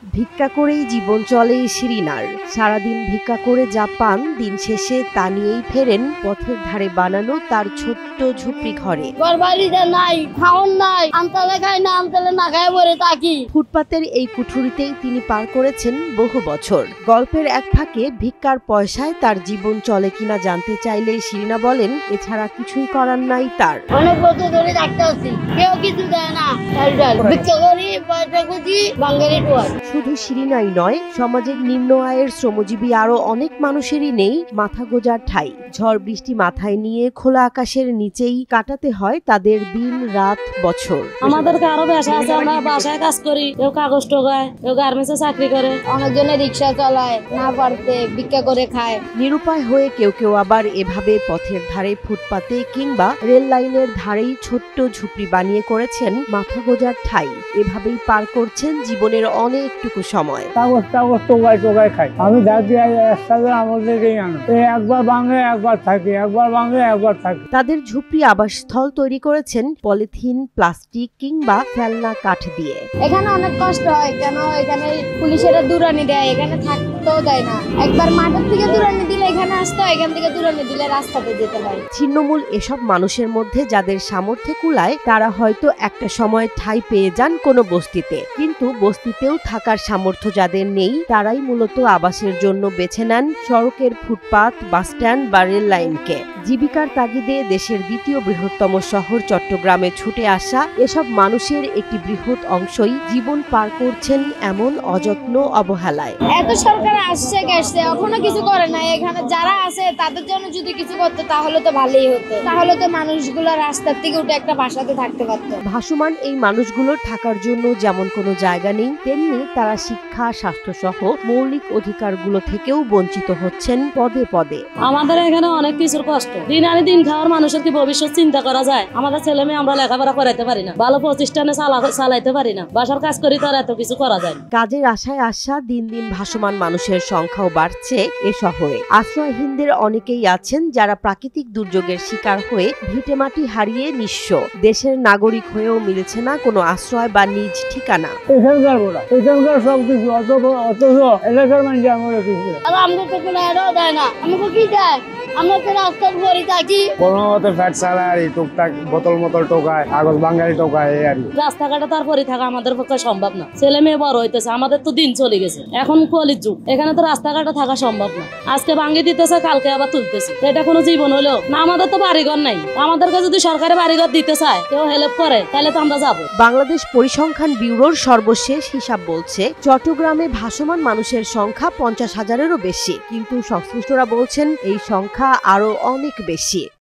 ভিক্ষা করেই জীবন চলে শিরিনার। সারাদিন ভিক্ষা করে যা পান, দিন শেষে তা নিয়েই ফেরেন পথের ধারে বানানো তার ছোট্ট ঝুপড়ি ঘরে। ফুটপাতের এই কুঠুরিতেই তিনি পার করেছেন বহু বছর। গল্পের এক ফাঁকে ভিক্ষার পয়সায় তার জীবন চলে কিনা জানতে চাইলে শিরিনা বলেন, এছাড়া কিছুই করার নাই তার। অনেক বছর ধরে থাকতে আছি, কেউ কিছু দেয় না, ভিক্ষা করি, পয়সা খুঁজি, বাঙালি টুয়ার। শুধু শিরিনাই নয়, সমাজের নিম্ন আয়ের শ্রমজীবী আরো অনেক মানুষেরই নেই মাথা গোজার ঠাঁই। ঝড় বৃষ্টি মাথায় নিয়ে খোলা আকাশের নিচেই কাটাতে হয় তাদের দিন রাত বছর। আমাদেরকে আরো বেশি আছে, আমরা বাসায় কাজ করি, কেউ কাগজ টোকায়, কেউ গার্মেন্টসে চাকরি করে, অনেকজনে রিক্সা চালায়, না পারতে ভিক্ষা করে খায়। নিরুপায় হয়ে কেউ কেউ আবার এভাবে পথের ধারে, ফুটপাতে কিংবা রেল লাইনের ধারেই ছোট্ট ঝুপড়ি বানিয়ে করেছেন মাথা গোজার ঠাঁই। এভাবেই পার করছেন জীবনের অনেকটুকু সময়। কাগজ টোকায় খাই। আমি একবার বাংলায় একবার থাকি, একবার বাংলায় একবার থাকি। তাদের ঝুপড়ি আবাসস্থল তৈরি করেছেন পলিথিন, প্লাস্টিক কিংবা ফেলনা কাঠ দিয়ে। এখানে অনেক কষ্ট হয়, কেন এখানে পুলিশেরা দূরানি দেয়, এখানে থাকতেও দেয় না। একবার মাঠের থেকে দূরানি দিলে এখানে আসতে হয়, এখান থেকে দূরানি দিলে রাস্তাতে যেতে হয়। ছিন্নমূল এসব মানুষের মধ্যে যাদের সামর্থ্যে কুলায়, তারা হয়তো একটা সময় ঠাঁই পেয়ে যান কোনো বস্তিতে, কিন্তু বস্তিতেও থাকার সামর্থ্য যাদের নেই, তারাই মূলত আবাসের জন্য বেছে নেন সড়কের ফুটপাত, বাসস্ট্যান্ড বা রেল লাইনকে। জীবিকার তাগিদে দেশের দ্বিতীয় বৃহত্তম শহর চট্টগ্রামে ছুটে আসা এসব মানুষের একটি বৃহৎ অংশই জীবন পার করছেন এমন অযত্ন অবহেলায়। এত সরকার আসছে গেছে, এখনো কিছু করে না। এখানে যারা আছে তাদের জন্য যদি কিছু করতে তাহলে তো ভালোই হতো, তাহলে তো মানুষগুলো রাস্তার থেকে উঠে একটা বাসাতে থাকতে পারতো। ভাসমান এই মানুষগুলোর থাকার জন্য যেমন কোনো জায়গা নেই, তেমনি তারা শিক্ষা, স্বাস্থ্য সহ মৌলিক অধিকারগুলো থেকেও বঞ্চিত হচ্ছেন পদে পদে। আমাদের এখানে অনেক কিছুর কষ্ট। দিন আনি দিন খাওয়ার মানুষের কি ভবিষ্যৎ চিন্তা করা যায়? আমাদের ছেলে মেয়ে আমরা লেখাপড়া করাইতে পারি না, ভালো প্রতিষ্ঠানে চালাইতে পারি না, বাসার কাজ করি, তার এত কিছু করা যায়। কাজের আশায় আশা দিন দিন ভাসমান মানুষের সংখ্যাও বাড়ছে এ শহরে। আশ্রয়হীনদের অনেকেই আছেন যারা প্রাকৃতিক দুর্যোগের শিকার হয়ে ভিটেমাটি হারিয়ে নিঃস্ব। দেশের নাগরিক হয়েও মিলছে না কোনো আশ্রয় বা নিজ ঠিকানা। এখানকার সবকিছু অথচ এলাকার মানুষ আমরা কিছু আমাকে তো কোনো এরাও দেয় না, আমাকে কি দেয়? আমরা তো রাস্তার উপরই থাকি। কোনো মতে ফ্যাট স্যালারি, টুকটাক বোতল টোকায়, কাগজ বাঙালি টোকায়, এই আর কি। রাস্তাঘাটে তারপরে থাকা আমাদের পক্ষে সম্ভব না। ছেলে মেয়ে বড় হইতেছে, আমাদের তো দিন চলে গেছে, এখন কলির যুগ, এখানে তো রাস্তাঘাটে থাকা সম্ভব না। আজকে ভাঙিয়ে দিতেছে, কালকে আবার তুলতেছে, এটা কোনো জীবন হলো না। আমাদের তো বাড়িঘর নাই, আমাদেরকে যদি সরকারে বাড়িঘর দিতে চায়, কেউ হেল্প করে, তাহলে তো আমরা যাবো। বাংলাদেশ পরিসংখ্যান ব্যুরোর সর্বশেষ হিসাব বলছে চট্টগ্রামে ভাসমান মানুষের সংখ্যা 50,000-এরও বেশি, কিন্তু সংশ্লিষ্টরা বলছেন এই সংখ্যা আরো অনেক বেশি।